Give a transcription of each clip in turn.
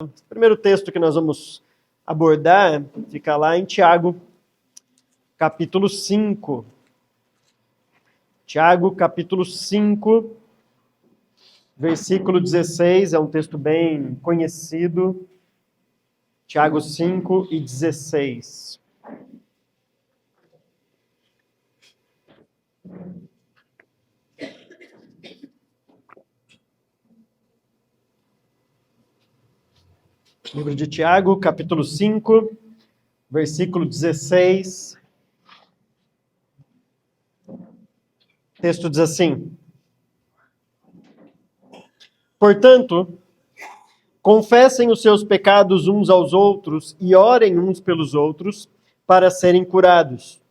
O primeiro texto que nós vamos abordar fica lá em Tiago, capítulo 5. Tiago, capítulo 5, versículo 16, é um texto bem conhecido. Tiago 5 e 16. Livro de Tiago, capítulo 5, versículo 16. O texto diz assim: Portanto, confessem os seus pecados uns aos outros e orem uns pelos outros para serem curados.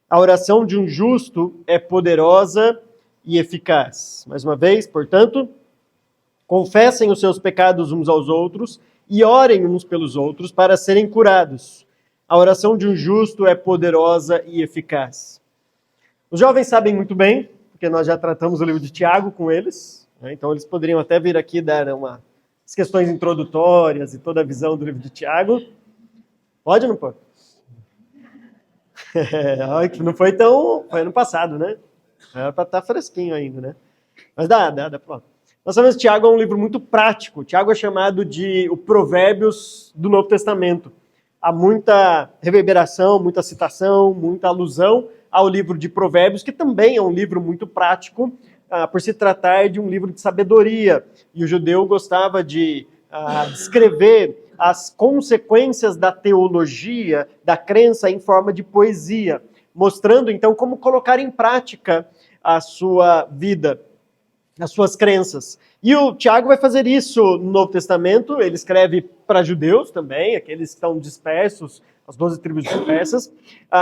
A oração de um justo é poderosa e eficaz. Mais uma vez, portanto, confessem os seus pecados uns aos outros e orem uns pelos outros para serem curados. A oração de um justo é poderosa e eficaz. Os jovens sabem muito bem, porque nós já tratamos o livro de Tiago com eles, né? Então eles poderiam até vir aqui dar as questões introdutórias e toda a visão do livro de Tiago. Pode ou não pode? Não foi tão... Foi ano passado, né? Era para estar fresquinho ainda, né? Mas dá. Pronto. Nós sabemos que Tiago é um livro muito prático. Tiago é chamado de o Provérbios do Novo Testamento. Há muita reverberação, muita citação, muita alusão ao livro de Provérbios, que também é um livro muito prático, por se tratar de um livro de sabedoria. E o judeu gostava de descrever as consequências da teologia, da crença, em forma de poesia, mostrando então como colocar em prática a sua vida, as suas crenças. E o Tiago vai fazer isso no Novo Testamento. Ele escreve para judeus também, aqueles que estão dispersos, as 12 tribos dispersas.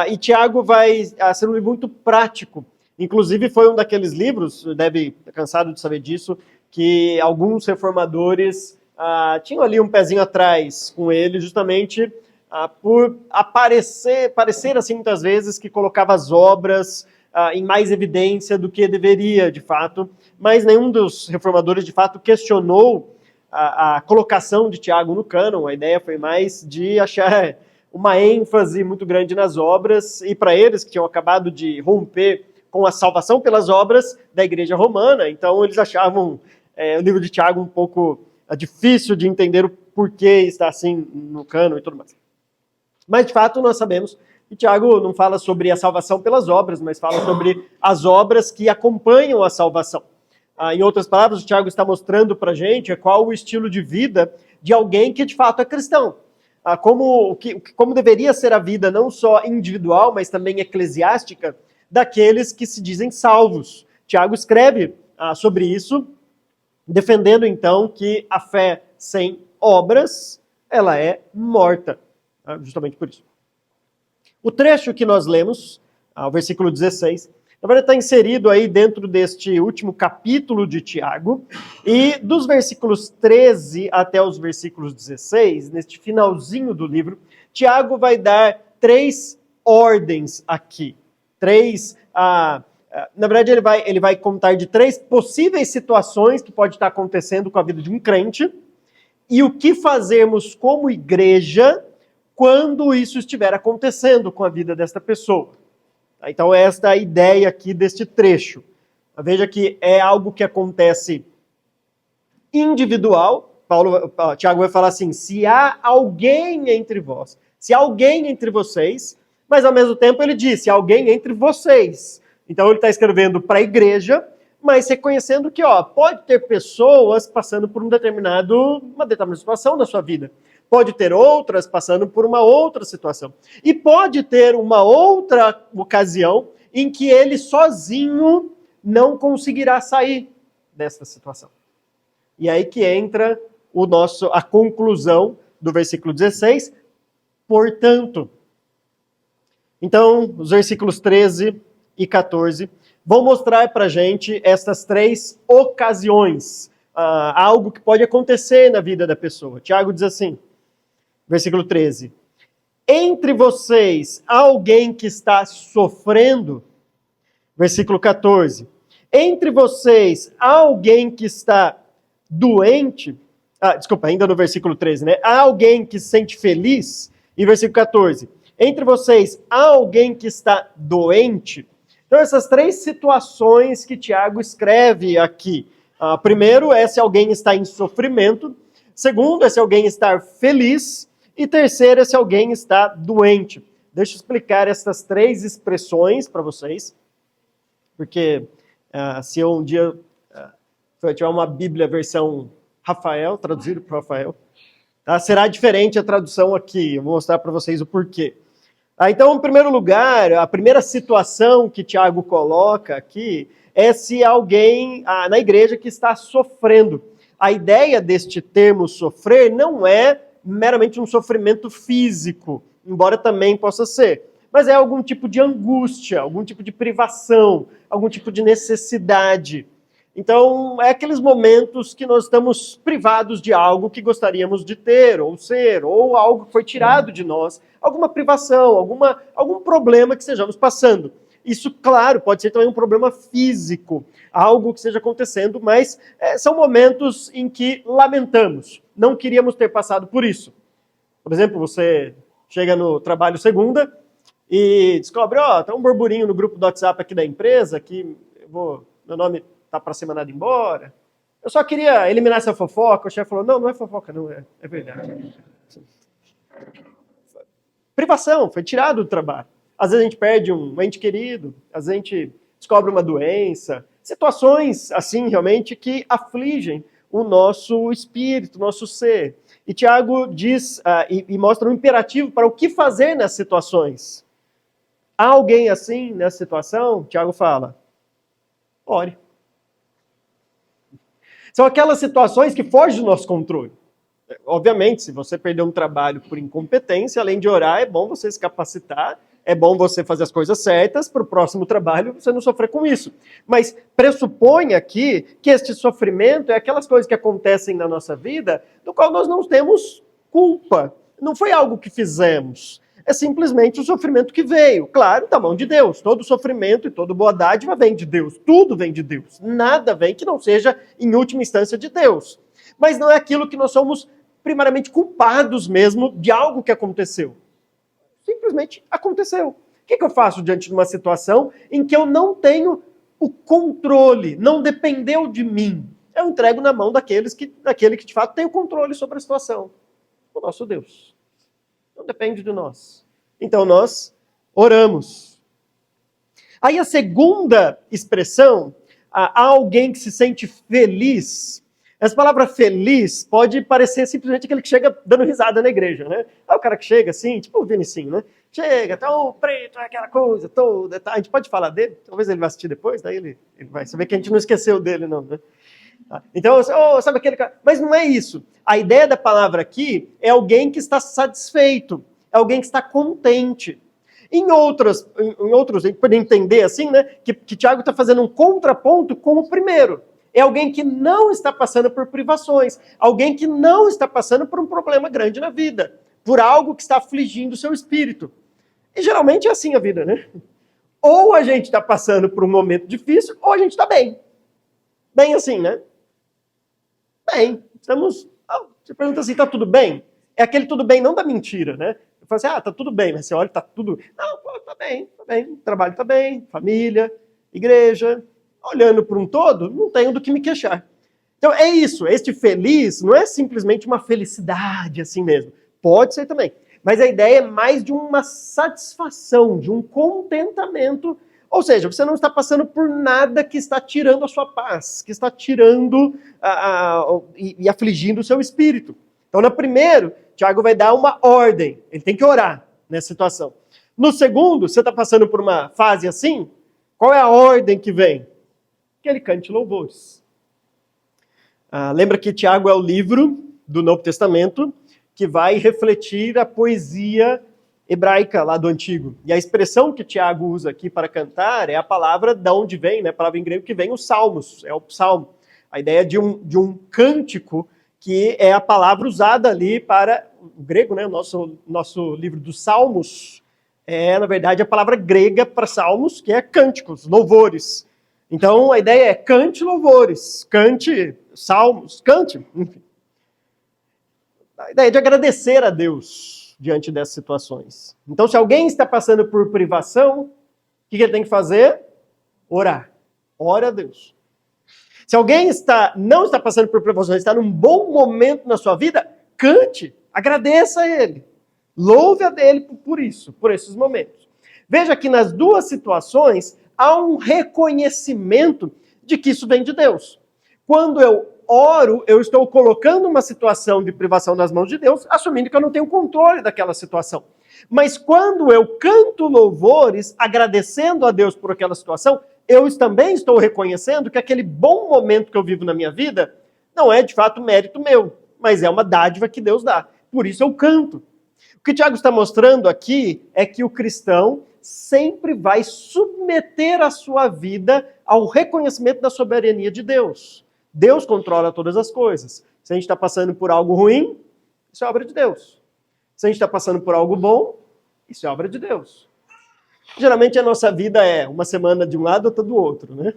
E Tiago vai ser um livro muito prático. Inclusive foi um daqueles livros, deve estar cansado de saber disso, que alguns reformadores tinham ali um pezinho atrás com ele, justamente por parecer assim muitas vezes que colocava as obras em mais evidência do que deveria, de fato. Mas nenhum dos reformadores, de fato, questionou a colocação de Tiago no cânon. A ideia foi mais de achar uma ênfase muito grande nas obras, e para eles, que tinham acabado de romper com a salvação pelas obras da Igreja Romana, então eles achavam o livro de Tiago um pouco difícil de entender o porquê está assim no cânon e tudo mais. Mas, de fato, nós sabemos que Tiago não fala sobre a salvação pelas obras, mas fala sobre as obras que acompanham a salvação. Em outras palavras, o Tiago está mostrando para a gente qual o estilo de vida de alguém que de fato é cristão. Como deveria ser a vida não só individual, mas também eclesiástica, daqueles que se dizem salvos. Tiago escreve sobre isso, defendendo então que a fé sem obras, ela é morta. Justamente por isso. O trecho que nós lemos, o versículo 16, na verdade está inserido aí dentro deste último capítulo de Tiago, e dos versículos 13 até os versículos 16, neste finalzinho do livro, Tiago vai dar 3 ordens aqui. Na verdade ele vai contar de 3 possíveis situações que pode estar acontecendo com a vida de um crente, e o que fazermos como igreja quando isso estiver acontecendo com a vida desta pessoa. Então, esta é a ideia aqui deste trecho. Veja que é algo que acontece individual. Tiago vai falar assim: se há alguém entre vós, se há alguém entre vocês, mas ao mesmo tempo ele diz: se há alguém entre vocês. Então, ele está escrevendo para a igreja, mas reconhecendo que pode ter pessoas passando por uma determinada situação na sua vida. Pode ter outras passando por uma outra situação. E pode ter uma outra ocasião em que ele sozinho não conseguirá sair dessa situação. E aí que entra a conclusão do versículo 16. Portanto. Então, os versículos 13 e 14 vão mostrar para a gente essas 3 ocasiões. Algo que pode acontecer na vida da pessoa. Tiago diz assim, versículo 13: entre vocês há alguém que está sofrendo? Versículo 14: entre vocês há alguém que está doente? Desculpa, ainda no versículo 13, né? Há alguém que se sente feliz? E versículo 14. Entre vocês, há alguém que está doente? Então, essas três situações que Tiago escreve aqui. Primeiro é se alguém está em sofrimento. Segundo é se alguém está feliz. E terceiro é se alguém está doente. Deixa eu explicar essas três expressões para vocês. Porque se eu um dia tiver uma Bíblia versão Rafael, traduzido para Rafael, tá? Será diferente a tradução aqui. Eu vou mostrar para vocês o porquê. Então, em primeiro lugar, a primeira situação que Tiago coloca aqui é se alguém na igreja que está sofrendo. A ideia deste termo sofrer não é meramente um sofrimento físico, embora também possa ser, mas é algum tipo de angústia, algum tipo de privação, algum tipo de necessidade. Então, é aqueles momentos que nós estamos privados de algo que gostaríamos de ter, ou ser, ou algo que foi tirado de nós, alguma privação, algum problema que estejamos passando. Isso, claro, pode ser também um problema físico, algo que esteja acontecendo, mas são momentos em que lamentamos, não queríamos ter passado por isso. Por exemplo, você chega no trabalho segunda e descobre, tem um burburinho no grupo do WhatsApp aqui da empresa, que meu nome tá para ser mandado embora. Eu só queria eliminar essa fofoca. O chefe falou, não é fofoca, não, é verdade. Privação, foi tirado do trabalho. Às vezes a gente perde um ente querido, às vezes a gente descobre uma doença. Situações, assim, realmente, que afligem o nosso espírito, o nosso ser. E Tiago diz e mostra um imperativo para o que fazer nessas situações. Há alguém assim nessa situação? Tiago fala, ore. São aquelas situações que fogem do nosso controle. Obviamente, se você perder um trabalho por incompetência, além de orar, é bom você se capacitar, é bom você fazer as coisas certas para o próximo trabalho você não sofrer com isso. Mas pressupõe aqui que este sofrimento é aquelas coisas que acontecem na nossa vida do qual nós não temos culpa. Não foi algo que fizemos. É simplesmente o sofrimento que veio. Claro, da mão de Deus. Todo sofrimento e toda boa dádiva vem de Deus. Tudo vem de Deus. Nada vem que não seja, em última instância, de Deus. Mas não é aquilo que nós somos primariamente culpados mesmo de algo que aconteceu. Simplesmente aconteceu. O que eu faço diante de uma situação em que eu não tenho o controle, não dependeu de mim? Eu entrego na mão daquele que de fato tem o controle sobre a situação. O nosso Deus. Não depende de nós. Então nós oramos. Aí a segunda expressão, há alguém que se sente feliz. Essa palavra feliz pode parecer simplesmente aquele que chega dando risada na igreja, né? O cara que chega assim, tipo o Vinicinho, né? Chega, tá o preto, aquela coisa toda. Tá. A gente pode falar dele? Talvez ele vá assistir depois, daí ele vai saber que a gente não esqueceu dele, não, né? Então, sabe aquele cara? Mas não é isso. A ideia da palavra aqui é alguém que está satisfeito, é alguém que está contente. Em outros, a gente pode entender assim, né? Que Tiago está fazendo um contraponto com o primeiro. É alguém que não está passando por privações, alguém que não está passando por um problema grande na vida, por algo que está afligindo o seu espírito. E geralmente é assim a vida, né? Ou a gente está passando por um momento difícil, ou a gente está bem. Bem assim, né? Bem, estamos... Você pergunta assim, tá tudo bem? É aquele tudo bem, não da mentira, né? Eu falo assim, tá tudo bem, mas você olha, tá tudo... Não, tá bem, o trabalho tá bem, família, igreja... Olhando para um todo, não tenho do que me queixar. Então é isso, este feliz não é simplesmente uma felicidade assim mesmo. Pode ser também. Mas a ideia é mais de uma satisfação, de um contentamento. Ou seja, você não está passando por nada que está tirando a sua paz, que está tirando e afligindo o seu espírito. Então, no primeiro, Tiago vai dar uma ordem. Ele tem que orar nessa situação. No segundo, você está passando por uma fase assim, qual é a ordem que vem? Que ele cante louvores. Lembra que Tiago é o livro do Novo Testamento que vai refletir a poesia hebraica lá do Antigo. E a expressão que Tiago usa aqui para cantar é a palavra de onde vem, né? A palavra em grego que vem os salmos, é o psalmo. A ideia de um cântico que é a palavra usada ali para o grego, né? O nosso livro dos salmos é, na verdade, a palavra grega para salmos, que é cânticos, louvores. Então, a ideia é cante louvores, cante salmos, cante, enfim. A ideia de agradecer a Deus diante dessas situações. Então, se alguém está passando por privação, o que ele tem que fazer? Orar. Ore a Deus. Se alguém não está passando por privação, está num bom momento na sua vida, cante, agradeça a Ele. Louve a Ele por isso, por esses momentos. Veja que nas duas situações há um reconhecimento de que isso vem de Deus. Quando eu oro, eu estou colocando uma situação de privação nas mãos de Deus, assumindo que eu não tenho controle daquela situação. Mas quando eu canto louvores, agradecendo a Deus por aquela situação, eu também estou reconhecendo que aquele bom momento que eu vivo na minha vida não é de fato mérito meu, mas é uma dádiva que Deus dá. Por isso eu canto. O que o Tiago está mostrando aqui é que o cristão sempre vai submeter a sua vida ao reconhecimento da soberania de Deus. Deus controla todas as coisas. Se a gente está passando por algo ruim, isso é obra de Deus. Se a gente está passando por algo bom, isso é obra de Deus. Geralmente a nossa vida é uma semana de um lado, outra do outro, né?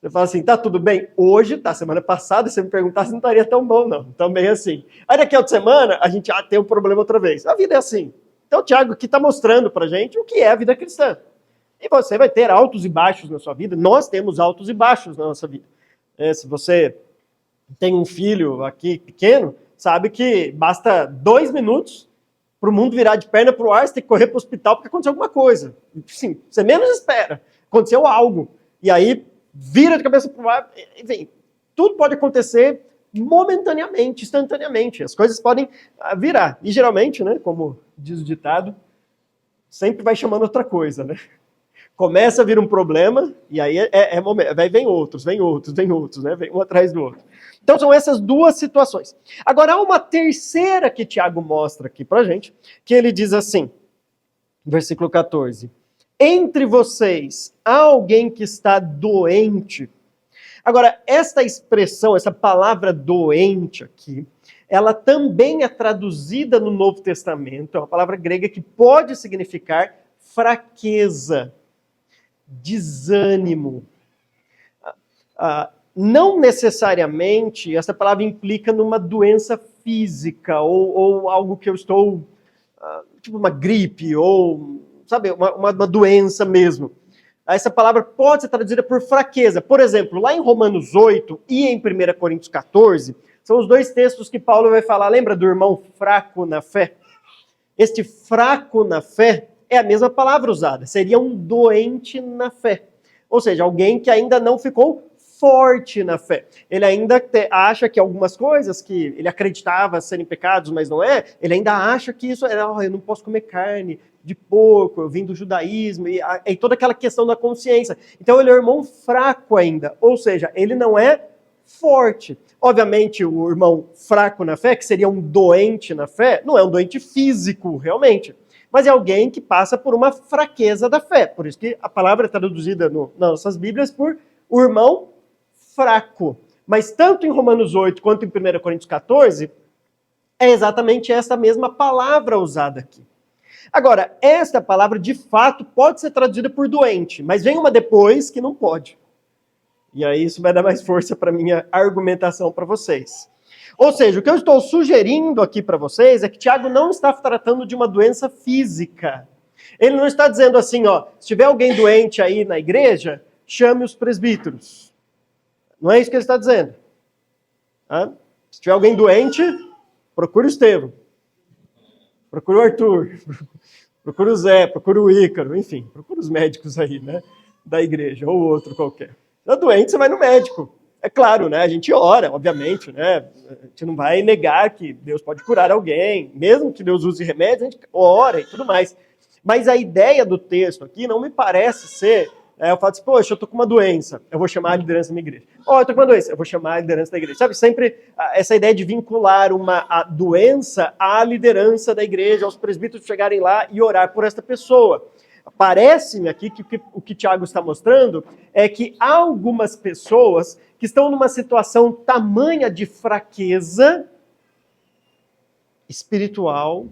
Você fala assim, tá tudo bem? Hoje, tá, semana passada, se você me perguntasse, não estaria tão bom, não. Também assim. Aí daqui a outra semana, a gente tem um problema outra vez. A vida é assim. Então o Tiago aqui está mostrando pra gente o que é a vida cristã. E você vai ter altos e baixos na sua vida. Nós temos altos e baixos na nossa vida. Se você tem um filho aqui pequeno, sabe que basta 2 minutos para o mundo virar de perna para o ar, você tem que correr para o hospital porque aconteceu alguma coisa. Sim, você menos espera. Aconteceu algo. E aí vira de cabeça para o ar. Enfim, tudo pode acontecer momentaneamente, instantaneamente. As coisas podem virar. E geralmente, né, como diz o ditado, sempre vai chamando outra coisa, né? Começa a vir um problema, e aí vem outros, né? Vem um atrás do outro. Então são essas duas situações. Agora há uma terceira que Tiago mostra aqui pra gente, que ele diz assim, versículo 14. Entre vocês há alguém que está doente. Agora, esta expressão, essa palavra doente aqui, ela também é traduzida no Novo Testamento, é uma palavra grega que pode significar fraqueza, desânimo. Não necessariamente essa palavra implica numa doença física ou algo que eu estou, tipo uma gripe ou, sabe, uma doença mesmo. Essa palavra pode ser traduzida por fraqueza. Por exemplo, lá em Romanos 8 e em 1 Coríntios 14, são os dois textos que Paulo vai falar, lembra do irmão fraco na fé? Este fraco na fé é a mesma palavra usada, seria um doente na fé. Ou seja, alguém que ainda não ficou forte na fé. Ele ainda acha que algumas coisas que ele acreditava serem pecados, mas não é, ele ainda acha que isso é, eu não posso comer carne de porco, eu vim do judaísmo, e toda aquela questão da consciência. Então ele é um irmão fraco ainda, ou seja, ele não é forte. Obviamente, o irmão fraco na fé, que seria um doente na fé, não é um doente físico, realmente. Mas é alguém que passa por uma fraqueza da fé. Por isso que a palavra é traduzida nas nossas Bíblias por o irmão fraco. Mas tanto em Romanos 8 quanto em 1 Coríntios 14, é exatamente essa mesma palavra usada aqui. Agora, esta palavra, de fato, pode ser traduzida por doente, mas vem uma depois que não pode. E aí isso vai dar mais força para a minha argumentação para vocês. Ou seja, o que eu estou sugerindo aqui para vocês é que Tiago não está tratando de uma doença física. Ele não está dizendo assim, ó, se tiver alguém doente aí na igreja, chame os presbíteros. Não é isso que ele está dizendo. Se tiver alguém doente, procure o Estevão. Procure o Arthur. Procure o Zé, procure o Ícaro, enfim, procure os médicos aí, né, da igreja, ou outro qualquer. Se está doente, você vai no médico. É claro, né? A gente ora, obviamente, né? A gente não vai negar que Deus pode curar alguém, mesmo que Deus use remédios, a gente ora e tudo mais. Mas a ideia do texto aqui não me parece ser, eu falo assim, poxa, eu tô com uma doença, eu vou chamar a liderança da minha igreja. Eu tô com uma doença, eu vou chamar a liderança da igreja. Sabe, sempre essa ideia de vincular a doença à liderança da igreja, aos presbíteros chegarem lá e orar por esta pessoa. Parece-me aqui que o que Tiago está mostrando é que há algumas pessoas que estão numa situação tamanha de fraqueza espiritual,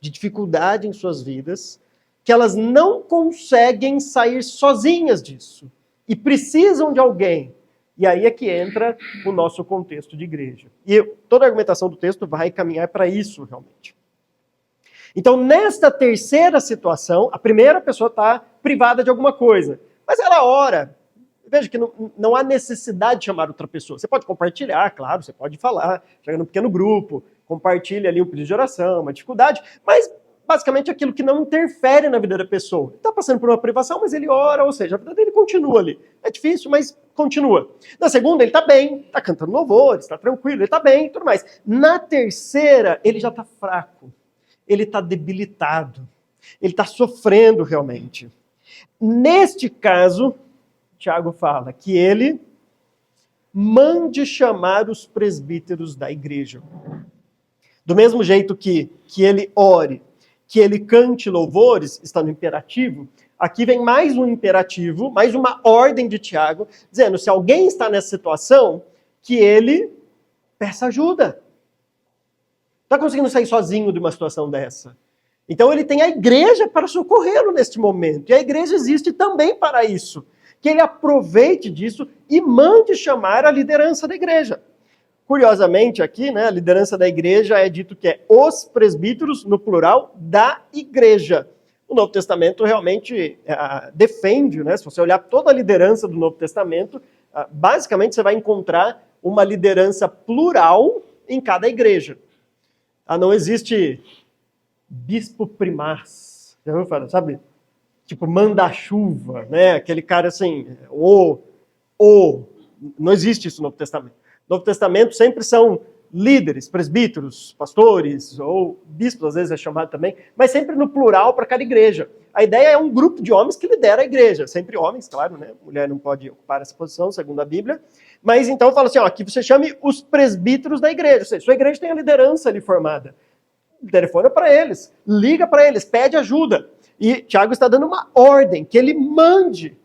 de dificuldade em suas vidas, que elas não conseguem sair sozinhas disso. E precisam de alguém E aí é que entra o nosso contexto de igreja. E toda a argumentação do texto vai caminhar para isso, realmente. Então, nesta terceira situação, a primeira pessoa está privada de alguma coisa, mas ela ora. Veja que não há necessidade de chamar outra pessoa. Você pode compartilhar, claro, você pode falar, chega num pequeno grupo, compartilha ali um pedido de oração, uma dificuldade, mas basicamente aquilo que não interfere na vida da pessoa. Ele está passando por uma privação, mas ele ora, ou seja, a vida dele continua ali. É difícil, mas continua. Na segunda, ele está bem, está cantando louvores, está tranquilo, ele está bem e tudo mais. Na terceira, ele já está fraco, ele está debilitado, ele está sofrendo realmente. Neste caso, Tiago fala que ele mande chamar os presbíteros da igreja. Do mesmo jeito que ele ore, que ele cante louvores, está no imperativo, aqui vem mais um imperativo, mais uma ordem de Tiago, dizendo, se alguém está nessa situação, que ele peça ajuda. Não está conseguindo sair sozinho de uma situação dessa. Então ele tem a igreja para socorrê-lo neste momento. E a igreja existe também para isso. Que ele aproveite disso e mande chamar a liderança da igreja. Curiosamente aqui, né, a liderança da igreja é dito que é os presbíteros, no plural, da igreja. O Novo Testamento realmente defende, né, se você olhar toda a liderança do Novo Testamento, basicamente você vai encontrar uma liderança plural em cada igreja. Não existe bispo primaz, já ouviu falar, sabe? Tipo, manda-chuva, né? Aquele cara assim, não existe isso no Novo Testamento. No Novo Testamento sempre são líderes, presbíteros, pastores, ou bispos, às vezes é chamado também, mas sempre no plural para cada igreja. A ideia é um grupo de homens que lidera a igreja, sempre homens, claro, né? Mulher não pode ocupar essa posição, segundo a Bíblia, mas então fala assim, que você chame os presbíteros da igreja, ou seja, sua igreja tem a liderança ali formada. Telefona para eles, liga para eles, pede ajuda. E Tiago está dando uma ordem, que ele mande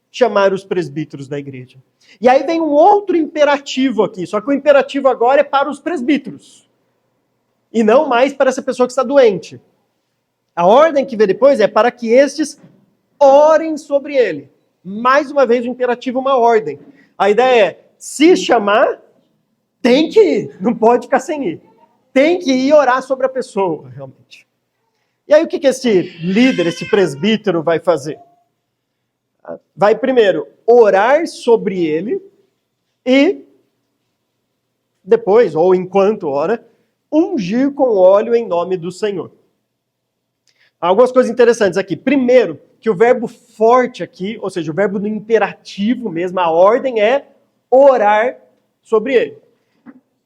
chamar os presbíteros da igreja. E aí vem um outro imperativo aqui, só que o imperativo agora é para os presbíteros. E não mais para essa pessoa que está doente. A ordem que vem depois é para que estes orem sobre ele. Mais uma vez o imperativo é uma ordem. A ideia é, se chamar, tem que ir, não pode ficar sem ir. Tem que ir orar sobre a pessoa, realmente. E aí o que esse líder, esse presbítero vai fazer? Vai primeiro orar sobre ele e depois, ou enquanto ora, ungir com óleo em nome do Senhor. Algumas coisas interessantes aqui. Primeiro, que o verbo forte aqui, ou seja, o verbo no imperativo mesmo, a ordem é orar sobre ele.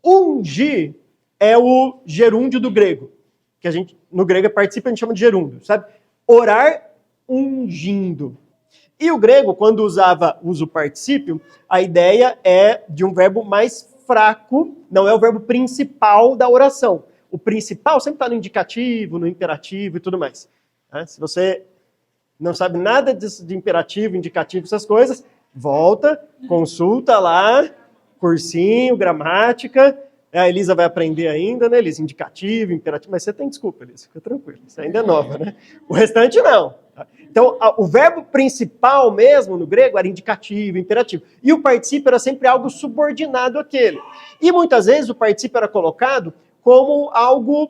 Ungir é o gerúndio do grego, que a gente, no grego participa, a gente chama de gerúndio, sabe? Orar ungindo. E o grego, quando usa o particípio, a ideia é de um verbo mais fraco, não é o verbo principal da oração. O principal sempre está no indicativo, no imperativo e tudo mais. Se você não sabe nada de imperativo, indicativo, essas coisas, volta, consulta lá, cursinho, gramática. A Elisa vai aprender ainda, né, Elisa? Indicativo, imperativo, mas você tem desculpa, Elisa, fica tranquilo, isso ainda é nova, né? O restante não. Então, o verbo principal mesmo no grego era indicativo, imperativo. E o particípio era sempre algo subordinado àquele. E muitas vezes o particípio era colocado como algo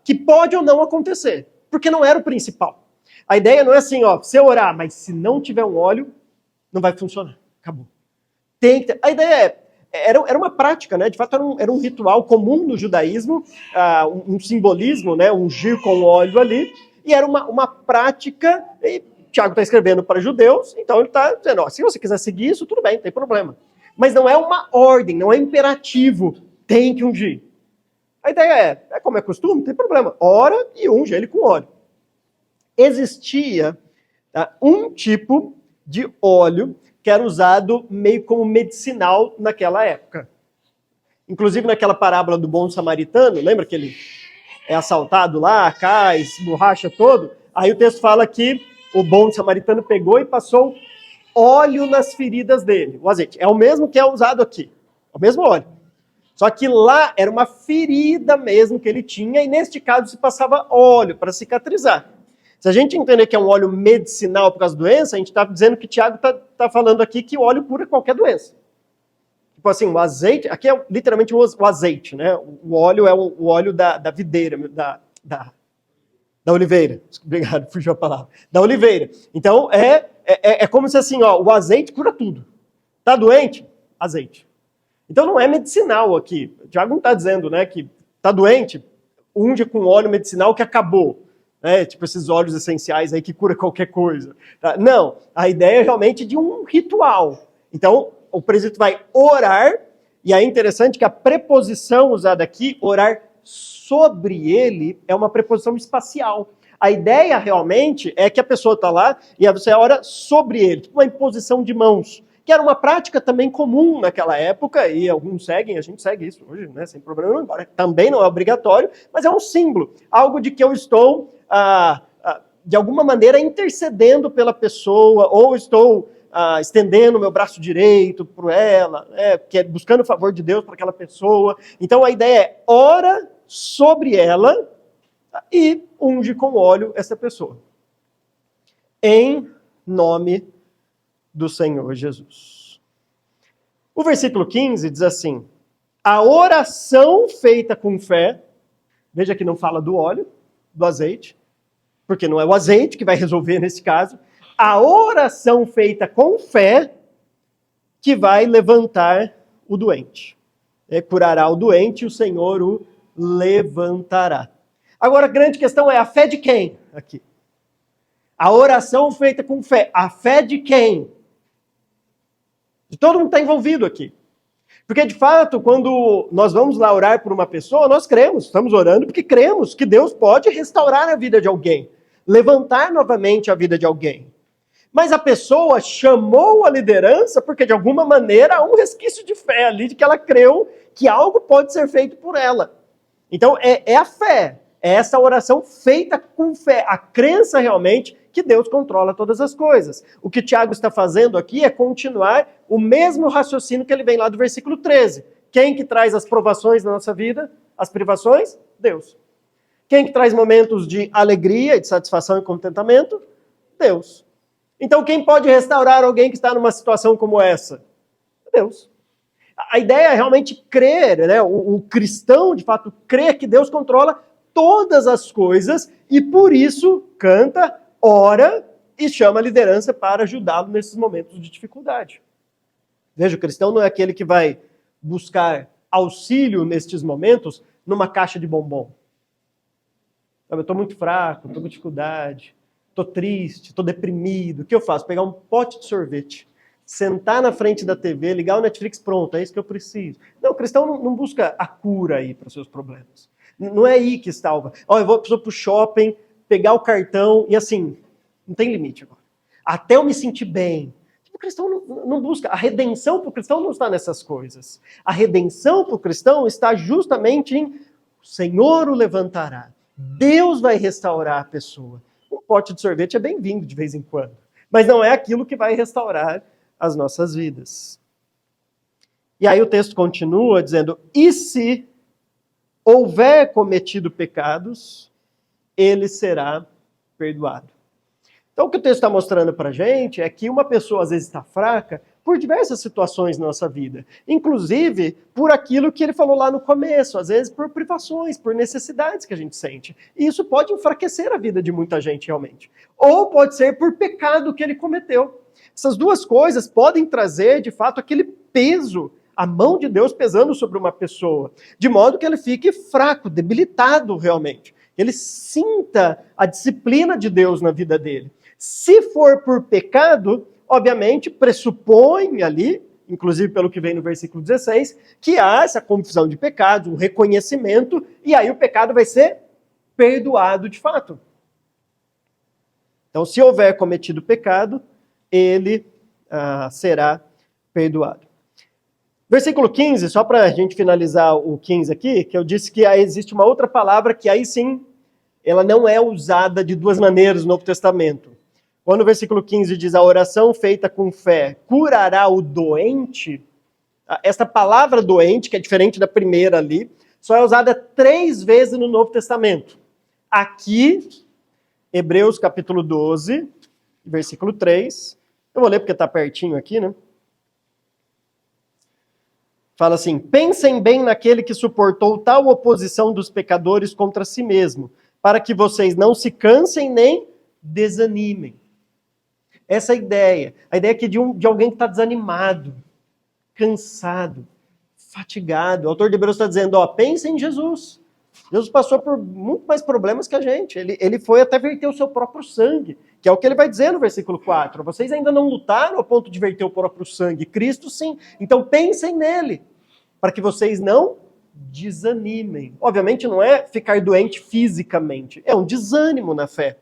que pode ou não acontecer, porque não era o principal. A ideia não é assim, você orar, mas se não tiver um óleo, não vai funcionar. Acabou. A ideia era uma prática, né? De fato era um ritual comum no judaísmo, um simbolismo, né? Ungir com óleo ali, e era uma prática, e Tiago está escrevendo para judeus, então ele está dizendo, se você quiser seguir isso, tudo bem, não tem problema. Mas não é uma ordem, não é imperativo, tem que ungir. A ideia é como é costume, não tem problema, ora e unge ele com óleo. Existia um tipo de óleo que era usado meio como medicinal naquela época. Inclusive naquela parábola do bom samaritano, lembra que ele é assaltado lá, cai, esborracha todo? Aí o texto fala que o bom samaritano pegou e passou óleo nas feridas dele. O azeite é o mesmo que é usado aqui, é o mesmo óleo. Só que lá era uma ferida mesmo que ele tinha, e neste caso se passava óleo para cicatrizar. Se a gente entender que é um óleo medicinal para as doenças, a gente está dizendo que Tiago está está falando aqui que o óleo cura qualquer doença. Tipo assim, o azeite, aqui é literalmente o azeite, né? O óleo é o óleo da videira, da oliveira. Obrigado, fugiu a palavra. Da oliveira. Então, é como se assim, ó, o azeite cura tudo. Tá doente? Azeite. Então não é medicinal aqui. O Tiago não está dizendo, né, que tá doente, unge com óleo medicinal que acabou. Tipo esses óleos essenciais aí que cura qualquer coisa. Tá? Não, a ideia é realmente de um ritual. Então, o presbítero vai orar, e é interessante que a preposição usada aqui, orar sobre ele, é uma preposição espacial. A ideia realmente é que a pessoa está lá e aí você ora sobre ele, tipo uma imposição de mãos, que era uma prática também comum naquela época, e alguns seguem, a gente segue isso hoje, né, sem problema, embora também não é obrigatório, mas é um símbolo, algo de que eu estou, de alguma maneira, intercedendo pela pessoa, ou estou estendendo meu braço direito para ela, buscando o favor de Deus para aquela pessoa. Então a ideia é, ora sobre ela e unge com óleo essa pessoa. Em nome do Senhor Jesus. O versículo 15 diz assim, a oração feita com fé, veja que não fala do óleo, do azeite, porque não é o azeite que vai resolver nesse caso, a oração feita com fé que vai levantar o doente. Curará o doente e o Senhor o levantará. Agora a grande questão é a fé de quem aqui? A oração feita com fé. A fé de quem? De todo mundo está envolvido aqui. Porque, de fato, quando nós vamos lá orar por uma pessoa, nós cremos, estamos orando porque cremos que Deus pode restaurar a vida de alguém, levantar novamente a vida de alguém. Mas a pessoa chamou a liderança porque, de alguma maneira, há um resquício de fé ali, de que ela creu que algo pode ser feito por ela. Então, é a fé, é essa oração feita com fé, a crença realmente que Deus controla todas as coisas. O que Tiago está fazendo aqui é continuar o mesmo raciocínio que ele vem lá do versículo 13. Quem que traz as provações na nossa vida? As privações? Deus. Quem que traz momentos de alegria, de satisfação e contentamento? Deus. Então, quem pode restaurar alguém que está numa situação como essa? Deus. A ideia é realmente crer, né? O cristão, de fato, crê que Deus controla todas as coisas e, por isso, canta, ora e chama a liderança para ajudá-lo nesses momentos de dificuldade. Veja, o cristão não é aquele que vai buscar auxílio nestes momentos numa caixa de bombom. Eu estou muito fraco, estou com dificuldade, estou triste, estou deprimido. O que eu faço? Pegar um pote de sorvete, sentar na frente da TV, ligar o Netflix, pronto, é isso que eu preciso. Não, o cristão não busca a cura aí para os seus problemas. Não é aí que está. Eu preciso para o shopping, pegar o cartão e assim, não tem limite agora. Até eu me sentir bem. O cristão não busca. A redenção para o cristão não está nessas coisas. A redenção para o cristão está justamente em o Senhor o levantará. Deus vai restaurar a pessoa. Um pote de sorvete é bem-vindo de vez em quando. Mas não é aquilo que vai restaurar as nossas vidas. E aí o texto continua dizendo, e se houver cometido pecados, ele será perdoado. Então o que o texto está mostrando para a gente é que uma pessoa às vezes está fraca por diversas situações na nossa vida. Inclusive por aquilo que ele falou lá no começo, às vezes por privações, por necessidades que a gente sente. E isso pode enfraquecer a vida de muita gente realmente. Ou pode ser por pecado que ele cometeu. Essas duas coisas podem trazer, de fato, aquele peso, a mão de Deus pesando sobre uma pessoa, de modo que ele fique fraco, debilitado realmente. Ele sinta a disciplina de Deus na vida dele. Se for por pecado, obviamente pressupõe ali, inclusive pelo que vem no versículo 16, que há essa confissão de pecados, um reconhecimento, e aí o pecado vai ser perdoado de fato. Então, se houver cometido pecado, ele será perdoado. Versículo 15, só para a gente finalizar o 15 aqui, que eu disse que existe uma outra palavra que aí sim, ela não é usada de duas maneiras no Novo Testamento. Quando o versículo 15 diz a oração feita com fé curará o doente, essa palavra doente, que é diferente da primeira ali, só é usada 3 vezes no Novo Testamento. Aqui, Hebreus capítulo 12, versículo 3, Eu vou ler porque está pertinho aqui, né? Fala assim: pensem bem naquele que suportou tal oposição dos pecadores contra si mesmo, para que vocês não se cansem nem desanimem. Essa é a ideia aqui de alguém que está desanimado, cansado, fatigado. O autor de Hebreus está dizendo, pensem em Jesus. Jesus passou por muito mais problemas que a gente. Ele foi até verter o seu próprio sangue, que é o que ele vai dizer no versículo 4. Vocês ainda não lutaram ao ponto de verter o próprio sangue. Cristo sim. Então pensem nele, para que vocês não desanimem. Obviamente não é ficar doente fisicamente, é um desânimo na fé.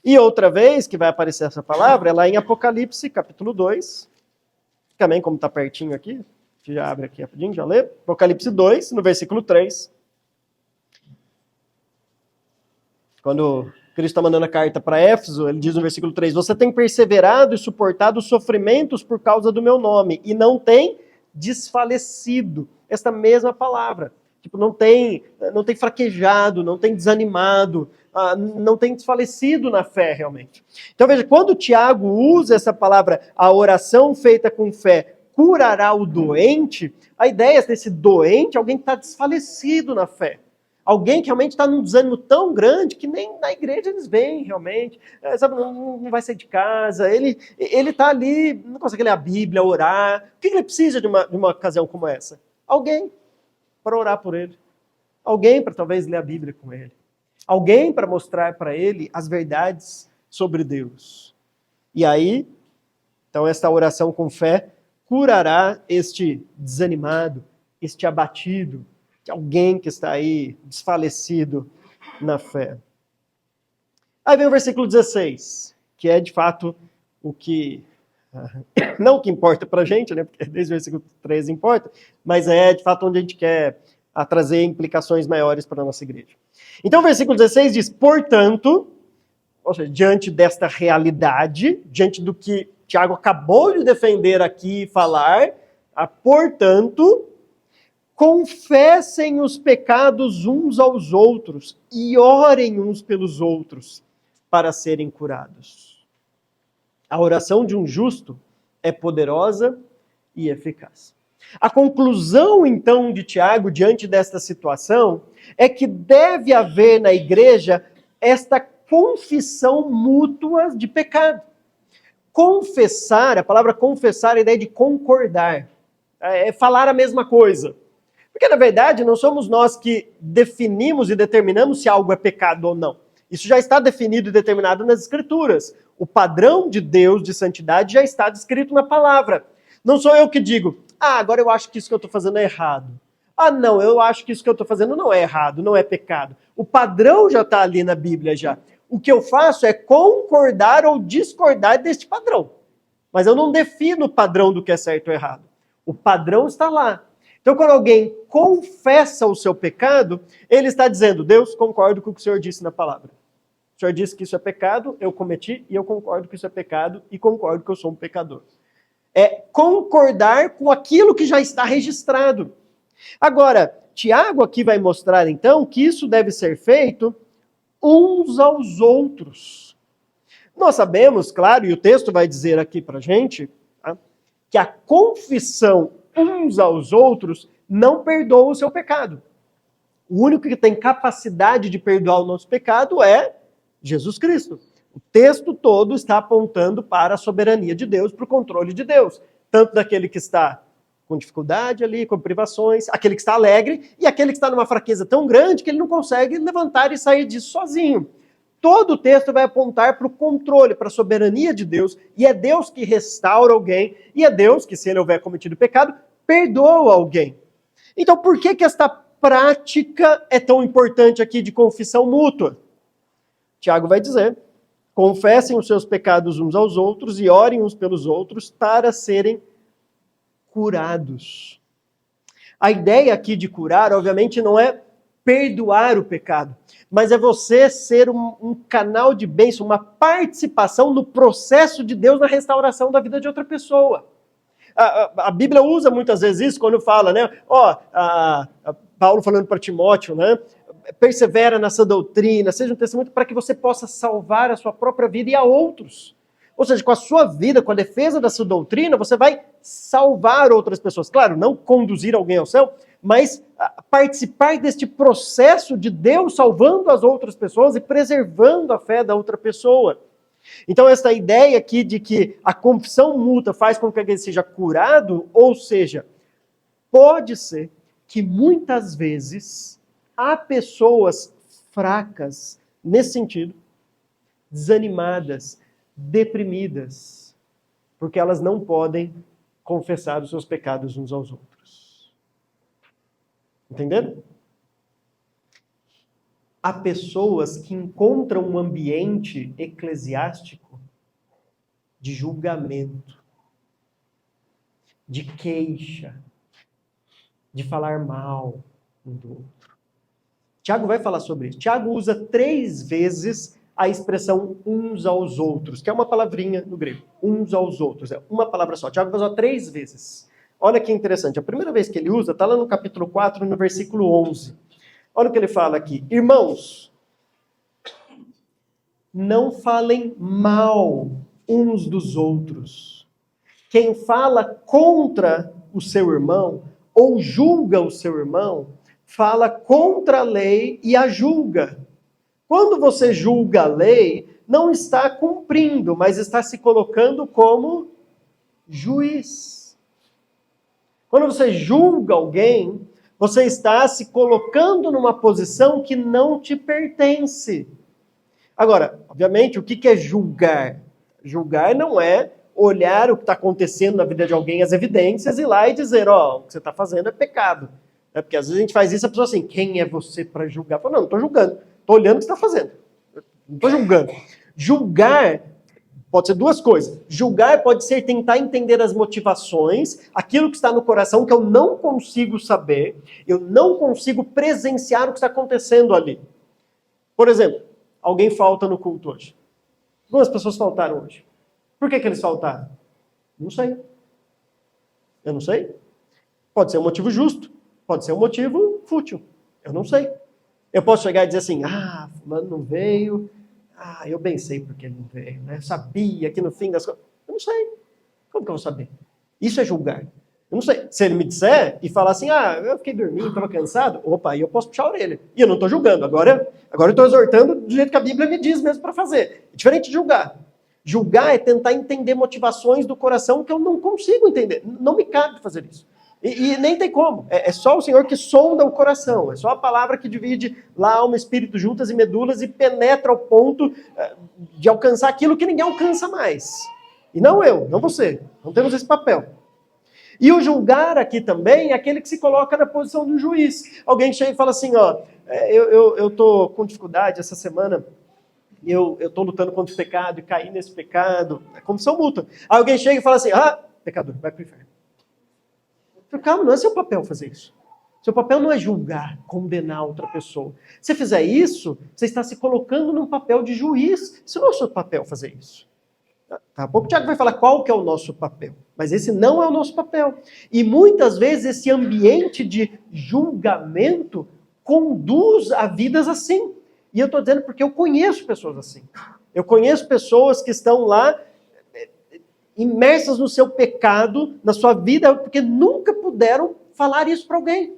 E outra vez que vai aparecer essa palavra é lá em Apocalipse, capítulo 2. Também, como está pertinho aqui, a gente já abre aqui rapidinho, já lê. Apocalipse 2, no versículo 3. Quando Cristo está mandando a carta para Éfeso, ele diz no versículo 3, você tem perseverado e suportado os sofrimentos por causa do meu nome, e não tem desfalecido. Esta mesma palavra. Tipo, não tem fraquejado, não tem desanimado, não tem desfalecido na fé, realmente. Então, veja, quando Tiago usa essa palavra, a oração feita com fé curará o doente, a ideia desse doente é alguém que está desfalecido na fé. Alguém que realmente está num desânimo tão grande que nem na igreja eles vêm, realmente. Sabe, não vai sair de casa, ele está ali, não consegue ler a Bíblia, orar. O que ele precisa de uma ocasião como essa? Alguém para orar por ele. Alguém para talvez ler a Bíblia com ele. Alguém para mostrar para ele as verdades sobre Deus. E aí, então esta oração com fé curará este desanimado, este abatido, alguém que está aí desfalecido na fé. Aí vem o versículo 16, que é de fato o que, não o que importa para a gente, né? Porque desde o versículo 13 importa, mas é de fato onde a gente quer trazer implicações maiores para a nossa igreja. Então o versículo 16 diz, portanto, ou seja, diante desta realidade, diante do que Tiago acabou de defender aqui e falar, portanto, confessem os pecados uns aos outros e orem uns pelos outros para serem curados. A oração de um justo é poderosa e eficaz. A conclusão, então, de Tiago, diante desta situação, é que deve haver na igreja esta confissão mútua de pecado. Confessar, a palavra confessar é a ideia de concordar, é falar a mesma coisa. Porque, na verdade, não somos nós que definimos e determinamos se algo é pecado ou não. Isso já está definido e determinado nas Escrituras. O padrão de Deus, de santidade, já está descrito na palavra. Não sou eu que digo, agora eu acho que isso que eu estou fazendo é errado. Não, eu acho que isso que eu estou fazendo não é errado, não é pecado. O padrão já está ali na Bíblia já. O que eu faço é concordar ou discordar deste padrão. Mas eu não defino o padrão do que é certo ou errado. O padrão está lá. Então, quando alguém confessa o seu pecado, ele está dizendo, Deus, concordo com o que o Senhor disse na palavra. O Senhor disse que isso é pecado, eu cometi, e eu concordo que isso é pecado, e concordo que eu sou um pecador. É concordar com aquilo que já está registrado. Agora, Tiago aqui vai mostrar, então, que isso deve ser feito uns aos outros. Nós sabemos, claro, e o texto vai dizer aqui pra gente, que a confissão uns aos outros não perdoa o seu pecado. O único que tem capacidade de perdoar o nosso pecado é Jesus Cristo. O texto todo está apontando para a soberania de Deus, para o controle de Deus. Tanto daquele que está com dificuldade ali, com privações, aquele que está alegre e aquele que está numa fraqueza tão grande que ele não consegue levantar e sair disso sozinho. Todo o texto vai apontar para o controle, para a soberania de Deus, e é Deus que restaura alguém, e é Deus que, se ele houver cometido pecado, perdoa alguém. Então, por que esta prática é tão importante aqui de confissão mútua? Tiago vai dizer, confessem os seus pecados uns aos outros e orem uns pelos outros para serem curados. A ideia aqui de curar, obviamente, não é perdoar o pecado, mas é você ser um canal de bênção, uma participação no processo de Deus na restauração da vida de outra pessoa. A Bíblia usa muitas vezes isso quando fala, né? Paulo falando para Timóteo, né? Persevera nessa doutrina, seja um testemunho para que você possa salvar a sua própria vida e a outros. Ou seja, com a sua vida, com a defesa da sua doutrina, você vai salvar outras pessoas. Claro, não conduzir alguém ao céu, mas participar deste processo de Deus salvando as outras pessoas e preservando a fé da outra pessoa. Então, essa ideia aqui de que a confissão mútua faz com que alguém seja curado, ou seja, pode ser que muitas vezes há pessoas fracas nesse sentido, desanimadas, deprimidas, porque elas não podem confessar os seus pecados uns aos outros. Entenderam? Há pessoas que encontram um ambiente eclesiástico de julgamento, de queixa, de falar mal um do outro. Tiago vai falar sobre isso. Tiago usa 3 vezes a expressão uns aos outros, que é uma palavrinha no grego. Uns aos outros, é uma palavra só. Tiago vai usar 3 vezes. Olha que interessante. A primeira vez que ele usa está lá no capítulo 4, no versículo 11. Olha o que ele fala aqui. Irmãos, não falem mal uns dos outros. Quem fala contra o seu irmão ou julga o seu irmão, fala contra a lei e a julga. Quando você julga a lei, não está cumprindo, mas está se colocando como juiz. Quando você julga alguém, você está se colocando numa posição que não te pertence. Agora, obviamente, o que é julgar? Julgar não é olhar o que está acontecendo na vida de alguém, as evidências, e ir lá e dizer, ó, o que você está fazendo é pecado. Porque às vezes a gente faz isso, a pessoa assim, quem é você para julgar? Fala, não estou julgando, estou olhando o que você está fazendo. Não estou julgando. Julgar pode ser 2 coisas. Julgar pode ser tentar entender as motivações, aquilo que está no coração que eu não consigo saber, eu não consigo presenciar o que está acontecendo ali. Por exemplo, alguém falta no culto hoje. 2 pessoas faltaram hoje. Por que eles faltaram? Não sei. Eu não sei. Pode ser um motivo justo, pode ser um motivo fútil. Eu não sei. Eu posso chegar e dizer assim, fulano não veio, eu bem sei porque ele não veio, né? Eu sabia que no fim das coisas... Eu não sei. Como que eu vou saber? Isso é julgar. Eu não sei. Se ele me disser e falar assim, eu fiquei dormindo, estava cansado, aí eu posso puxar a orelha. E eu não estou julgando. Agora eu estou exortando do jeito que a Bíblia me diz mesmo para fazer. É diferente de julgar. Julgar é tentar entender motivações do coração que eu não consigo entender. Não me cabe fazer isso. E nem tem como. É só o Senhor que sonda o coração. É só a palavra que divide lá alma e espírito, juntas e medulas, e penetra ao ponto de alcançar aquilo que ninguém alcança mais. E não eu, não você. Não temos esse papel. E o julgar aqui também é aquele que se coloca na posição do juiz. Alguém chega e fala assim, eu estou com dificuldade essa semana, eu estou lutando contra o pecado e caí nesse pecado. É confissão mútua. Aí alguém chega e fala assim, pecador, vai para o inferno. Calma, não é seu papel fazer isso. Seu papel não é julgar, condenar outra pessoa. Se fizer isso, você está se colocando num papel de juiz. Isso não é o seu papel fazer isso. Daqui a pouco o Tiago vai falar qual que é o nosso papel. Mas esse não é o nosso papel. E muitas vezes esse ambiente de julgamento conduz a vidas assim. E eu estou dizendo porque eu conheço pessoas assim. Eu conheço pessoas que estão lá imersas no seu pecado, na sua vida, porque nunca puderam falar isso para alguém.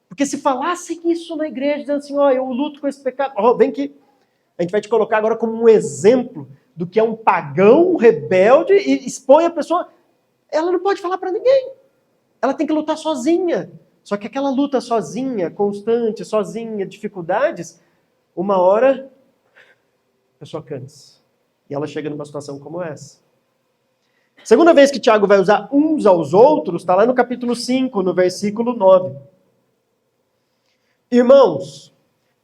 Porque se falassem isso na igreja, dizendo assim, eu luto com esse pecado, vem que a gente vai te colocar agora como um exemplo do que é um pagão, um rebelde, e expõe a pessoa, ela não pode falar para ninguém. Ela tem que lutar sozinha. Só que aquela luta sozinha, constante, sozinha, dificuldades, uma hora a pessoa cansa. E ela chega numa situação como essa. Segunda vez que Tiago vai usar uns aos outros, está lá no capítulo 5, no versículo 9. Irmãos,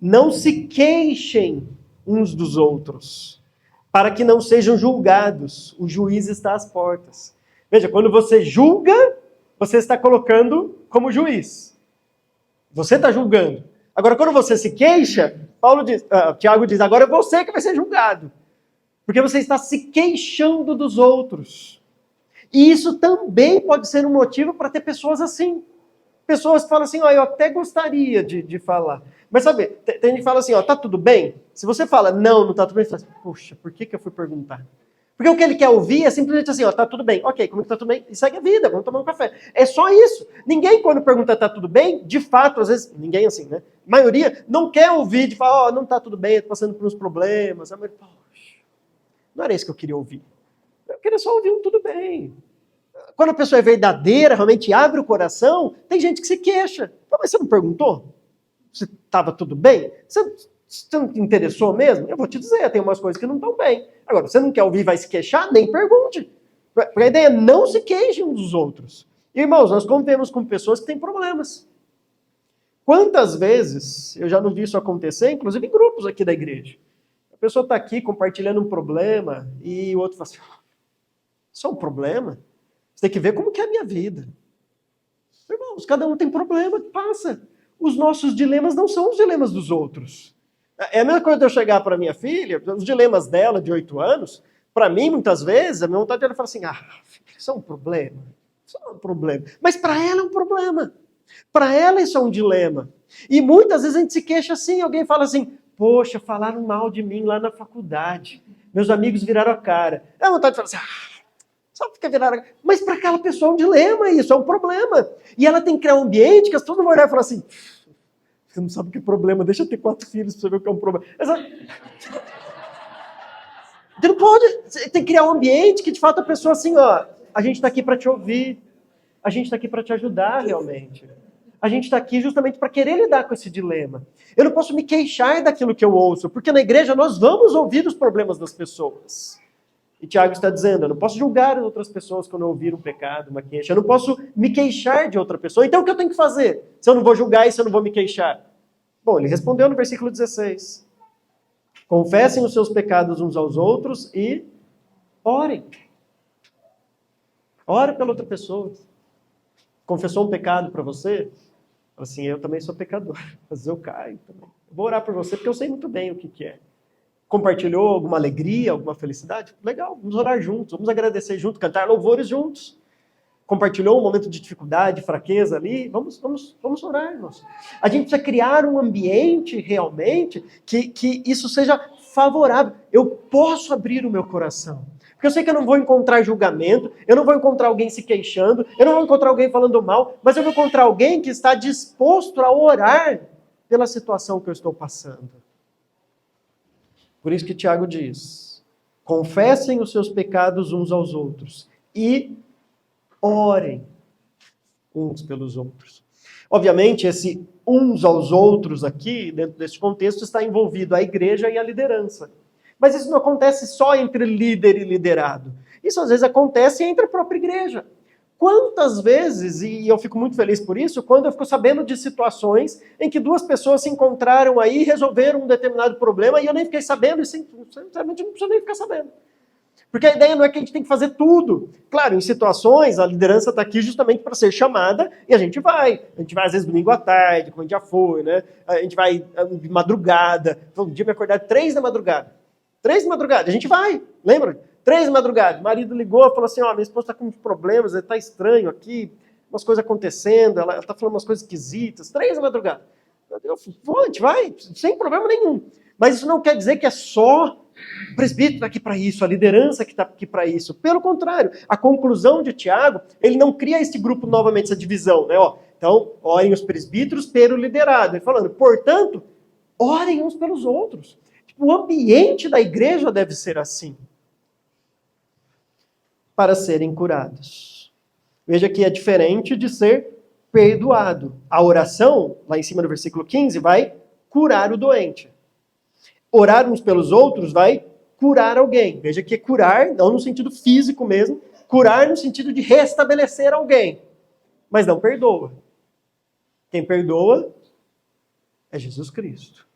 não se queixem uns dos outros, para que não sejam julgados. O juiz está às portas. Veja, quando você julga, você está colocando como juiz. Você está julgando. Agora, quando você se queixa, Tiago diz, agora é você que vai ser julgado. Porque você está se queixando dos outros. E isso também pode ser um motivo para ter pessoas assim. Pessoas que falam assim, eu até gostaria de falar. Mas sabe, tem gente que fala assim, tá tudo bem? Se você fala, não está tudo bem, você fala assim, puxa, por que eu fui perguntar? Porque o que ele quer ouvir é simplesmente assim, ó, tá tudo bem. Ok, como que tá tudo bem? E segue a vida, vamos tomar um café. É só isso. Ninguém, quando pergunta tá tudo bem, de fato, às vezes, ninguém assim, né? A maioria não quer ouvir de falar, ó, não tá tudo bem, eu tô passando por uns problemas. Mas, poxa, não era isso que eu queria ouvir. Eu queria só ouvir um tudo bem. Quando a pessoa é verdadeira, realmente abre o coração, tem gente que se queixa. Mas você não perguntou se estava tudo bem? Você não te interessou mesmo? Eu vou te dizer, tem umas coisas que não estão bem. Agora, você não quer ouvir e vai se queixar? Nem pergunte. Porque a ideia é não se queixem uns dos outros. Irmãos, nós convivemos com pessoas que têm problemas. Quantas vezes eu já não vi isso acontecer, inclusive em grupos aqui da igreja. A pessoa está aqui compartilhando um problema e o outro fala assim, isso é um problema? Você tem que ver como que é a minha vida. Irmãos, cada um tem problema, passa. Os nossos dilemas não são os dilemas dos outros. É a mesma coisa de eu chegar para minha filha, os dilemas dela de 8 anos, para mim, muitas vezes, a minha vontade é falar assim, isso é um problema. Isso não é um problema. Mas para ela é um problema. Para ela isso é um dilema. E muitas vezes a gente se queixa assim, alguém fala assim, poxa, falaram mal de mim lá na faculdade. Meus amigos viraram a cara. É a vontade de falar assim, só fica virado. Mas para aquela pessoa é um dilema isso, é um problema. E ela tem que criar um ambiente que as pessoas não vão olhar e falar assim, você não sabe o que é problema, deixa eu ter 4 filhos para você ver o que é um problema. Você não pode, você tem que criar um ambiente que de fato a pessoa assim, ó, a gente está aqui para te ouvir, a gente está aqui para te ajudar realmente. A gente está aqui justamente para querer lidar com esse dilema. Eu não posso me queixar daquilo que eu ouço, porque na igreja nós vamos ouvir os problemas das pessoas. E Tiago está dizendo, eu não posso julgar as outras pessoas quando eu ouvir um pecado, uma queixa. Eu não posso me queixar de outra pessoa. Então o que eu tenho que fazer? Se eu não vou julgar e se eu não vou me queixar? Bom, ele respondeu no versículo 16. Confessem os seus pecados uns aos outros e orem. Ore pela outra pessoa. Confessou um pecado para você? Fala assim, eu também sou pecador. Às vezes eu caio também. Eu vou orar por você porque eu sei muito bem o que é. Compartilhou alguma alegria, alguma felicidade? Legal, vamos orar juntos, vamos agradecer juntos, cantar louvores juntos. Compartilhou um momento de dificuldade, fraqueza ali? Vamos orar, irmãos. A gente precisa criar um ambiente realmente que isso seja favorável. Eu posso abrir o meu coração. Porque eu sei que eu não vou encontrar julgamento, eu não vou encontrar alguém se queixando, eu não vou encontrar alguém falando mal, mas eu vou encontrar alguém que está disposto a orar pela situação que eu estou passando. Por isso que Tiago diz, confessem os seus pecados uns aos outros e orem uns pelos outros. Obviamente, esse uns aos outros aqui, dentro desse contexto, está envolvido a igreja e a liderança. Mas isso não acontece só entre líder e liderado. Isso às vezes acontece entre a própria igreja. Quantas vezes, e eu fico muito feliz por isso, quando eu fico sabendo de situações em que 2 pessoas se encontraram aí e resolveram um determinado problema e eu nem fiquei sabendo, e sinceramente não preciso nem ficar sabendo. Porque a ideia não é que a gente tem que fazer tudo. Claro, em situações, a liderança está aqui justamente para ser chamada e a gente vai. A gente vai às vezes domingo à tarde, como a gente já foi, né? A gente vai de madrugada. Um dia me acordar 3 da madrugada. 3 da madrugada, a gente vai, lembra? 3 da madrugada, o marido ligou e falou assim, ó, minha esposa está com problemas, está estranho aqui, umas coisas acontecendo, ela está falando umas coisas esquisitas, 3 da madrugada. Eu falei, a gente vai, sem problema nenhum. Mas isso não quer dizer que é só o presbítero está aqui para isso, a liderança que está aqui para isso. Pelo contrário, a conclusão de Tiago, ele não cria esse grupo novamente, essa divisão, né? Ó, então, orem os presbíteros pelo liderado. Ele falando, portanto, orem uns pelos outros. O ambiente da igreja deve ser assim. Para serem curados. Veja que é diferente de ser perdoado. A oração, lá em cima do versículo 15, vai curar o doente. Orar uns pelos outros vai curar alguém. Veja que é curar, não no sentido físico mesmo, curar no sentido de restabelecer alguém. Mas não perdoa. Quem perdoa é Jesus Cristo.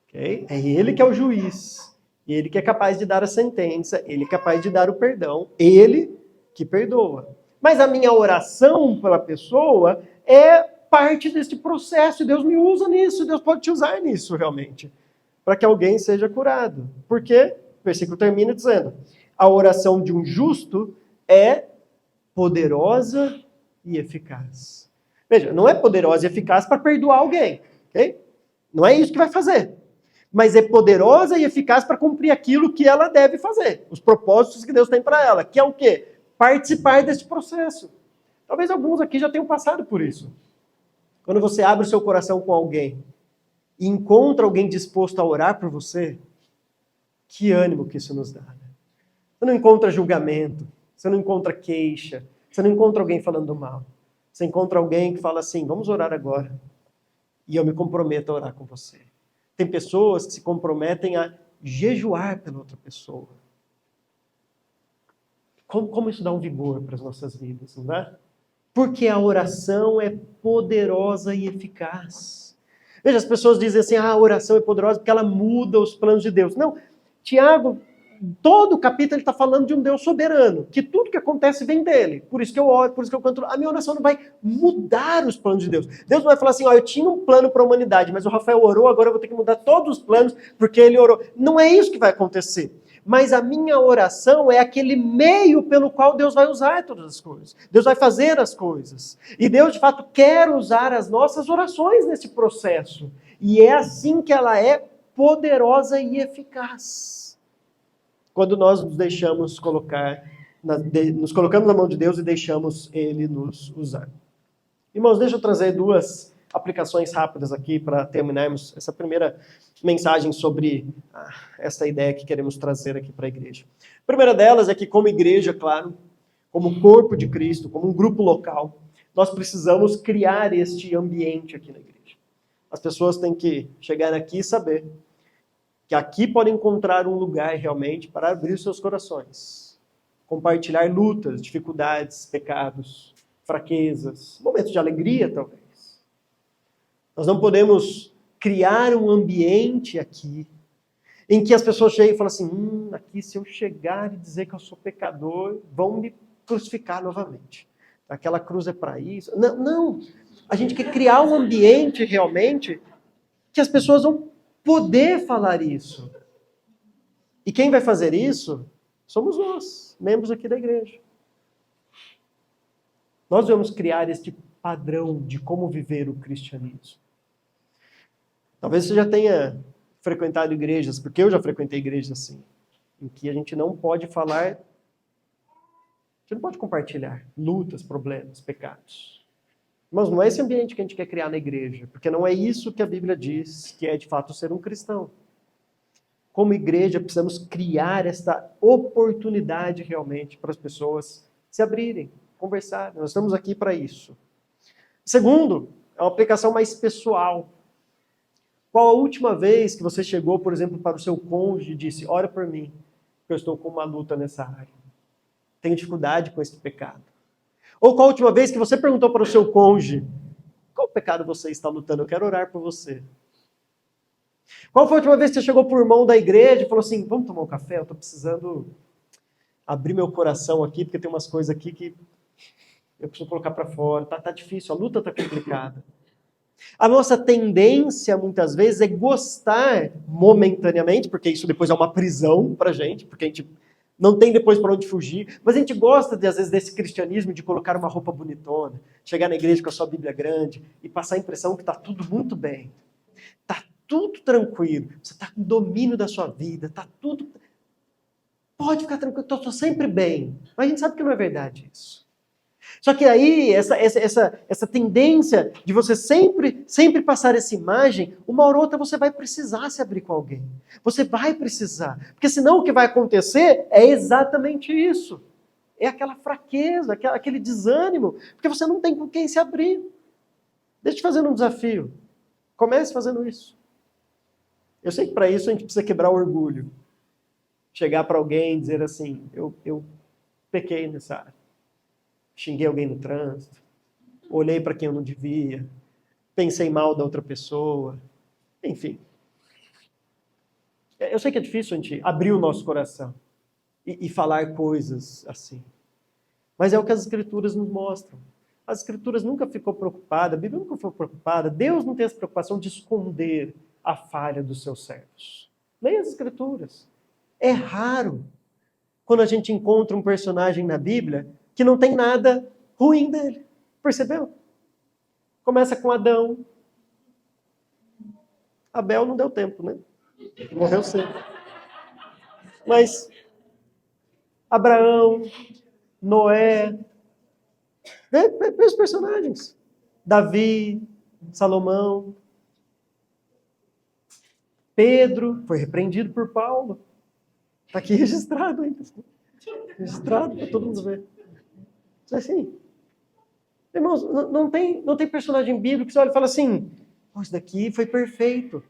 Okay? É Ele que é o juiz. Ele que é capaz de dar a sentença. Ele é capaz de dar o perdão. Ele que perdoa. Mas a minha oração pela pessoa é parte deste processo. E Deus me usa nisso. Deus pode te usar nisso realmente. Para que alguém seja curado. Por quê? O versículo termina dizendo, a oração de um justo é poderosa e eficaz. Veja, não é poderosa e eficaz para perdoar alguém. Okay? Não é isso que vai fazer. mas é poderosa e eficaz para cumprir aquilo que ela deve fazer, os propósitos que Deus tem para ela, que é o quê? Participar desse processo. Talvez alguns aqui já tenham passado por isso. Quando você abre o seu coração com alguém e encontra alguém disposto a orar por você, que ânimo que isso nos dá. Né? Você não encontra julgamento, você não encontra queixa, você não encontra alguém falando mal. Você encontra alguém que fala assim, vamos orar agora. E eu me comprometo a orar com você. Tem pessoas que se comprometem a jejuar pela outra pessoa. Como isso dá um vigor para as nossas vidas, não é? Porque a oração é poderosa e eficaz. Veja, as pessoas dizem assim, a oração é poderosa porque ela muda os planos de Deus. Não, Tiago, todo o capítulo ele está falando de um Deus soberano, que tudo que acontece vem dele. Por isso que eu oro, por isso que eu canto. A minha oração não vai mudar os planos de Deus. Deus não vai falar assim, eu tinha um plano para a humanidade, mas o Rafael orou, agora eu vou ter que mudar todos os planos porque ele orou. Não é isso que vai acontecer. Mas a minha oração é aquele meio pelo qual Deus vai usar todas as coisas. Deus vai fazer as coisas. E Deus, de fato, quer usar as nossas orações nesse processo. E é assim que ela é poderosa e eficaz. Quando nós nos deixamos nos colocamos na mão de Deus e deixamos Ele nos usar. Irmãos, deixa eu trazer duas aplicações rápidas aqui para terminarmos essa primeira mensagem sobre essa ideia que queremos trazer aqui para a igreja. A primeira delas é que, como igreja, claro, como corpo de Cristo, como um grupo local, nós precisamos criar este ambiente aqui na igreja. As pessoas têm que chegar aqui e saber que aqui podem encontrar um lugar realmente para abrir seus corações, compartilhar lutas, dificuldades, pecados, fraquezas, momentos de alegria, talvez. Nós não podemos criar um ambiente aqui em que as pessoas cheguem e falem assim, aqui se eu chegar e dizer que eu sou pecador, vão me crucificar novamente. Aquela cruz é para isso. Não. A gente quer criar um ambiente realmente que as pessoas vão poder falar isso. E quem vai fazer isso somos nós, membros aqui da igreja. Nós vamos criar este padrão de como viver o cristianismo. Talvez você já tenha frequentado igrejas, porque eu já frequentei igrejas assim, em que a gente não pode falar, a gente não pode compartilhar lutas, problemas, pecados. Mas não é esse ambiente que a gente quer criar na igreja, porque não é isso que a Bíblia diz que é de fato ser um cristão. Como igreja, precisamos criar esta oportunidade realmente para as pessoas se abrirem, conversarem. Nós estamos aqui para isso. Segundo, é uma aplicação mais pessoal. Qual a última vez que você chegou, por exemplo, para o seu cônjuge e disse, ora por mim, que eu estou com uma luta nessa área. Tenho dificuldade com esse pecado. Ou qual a última vez que você perguntou para o seu cônjuge, qual pecado você está lutando? Eu quero orar por você. Qual foi a última vez que você chegou para o irmão da igreja e falou assim, vamos tomar um café? Eu estou precisando abrir meu coração aqui, porque tem umas coisas aqui que eu preciso colocar para fora. Tá difícil, a luta está complicada. A nossa tendência, muitas vezes, é gostar momentaneamente, porque isso depois é uma prisão pra gente, porque a gente não tem depois para onde fugir, mas a gente gosta, às vezes, desse cristianismo de colocar uma roupa bonitona, chegar na igreja com a sua Bíblia grande e passar a impressão que está tudo muito bem. Está tudo tranquilo, você está com domínio da sua vida, está tudo... Pode ficar tranquilo, estou sempre bem. Mas a gente sabe que não é verdade isso. Só que aí, essa tendência de você sempre passar essa imagem, uma hora ou outra você vai precisar se abrir com alguém. Você vai precisar. Porque senão o que vai acontecer é exatamente isso. É aquela fraqueza, aquele desânimo, porque você não tem com quem se abrir. Deixa eu te fazer um desafio. Comece fazendo isso. Eu sei que para isso a gente precisa quebrar o orgulho. Chegar para alguém e dizer assim, eu pequei nessa área. Xinguei alguém no trânsito, olhei para quem eu não devia, pensei mal da outra pessoa, enfim. Eu sei que é difícil a gente abrir o nosso coração e falar coisas assim, mas é o que as Escrituras nos mostram. As Escrituras nunca ficou preocupada, a Bíblia nunca ficou preocupada, Deus não tem essa preocupação de esconder a falha dos seus servos. Leia as Escrituras. É raro quando a gente encontra um personagem na Bíblia que não tem nada ruim dele. Percebeu? Começa com Adão. Abel não deu tempo, né? Morreu cedo. Mas Abraão, Noé, vê os personagens. Davi, Salomão, Pedro, foi repreendido por Paulo. Está aqui registrado ainda. Registrado para todo mundo ver. Assim, irmãos, não tem personagem bíblico que você olha e fala assim, isso daqui foi perfeito.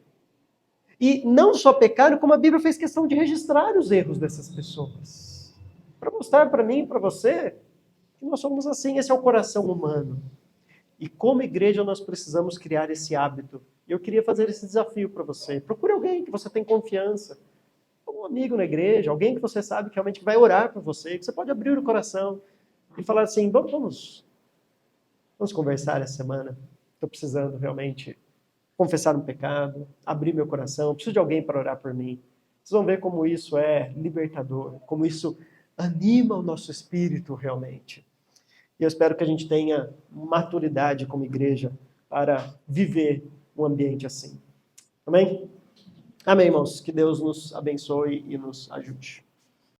E não só pecaram, como a Bíblia fez questão de registrar os erros dessas pessoas. Para mostrar para mim e para você que nós somos assim, esse é o coração humano. E como igreja nós precisamos criar esse hábito. Eu queria fazer esse desafio para você. Procure alguém que você tem confiança. Um amigo na igreja, alguém que você sabe que realmente vai orar por você, que você pode abrir o coração e falar assim, vamos conversar essa semana. Estou precisando realmente confessar um pecado, abrir meu coração, preciso de alguém para orar por mim. Vocês vão ver como isso é libertador, como isso anima o nosso espírito realmente. E eu espero que a gente tenha maturidade como igreja para viver um ambiente assim. Amém? Amém, irmãos. Que Deus nos abençoe e nos ajude.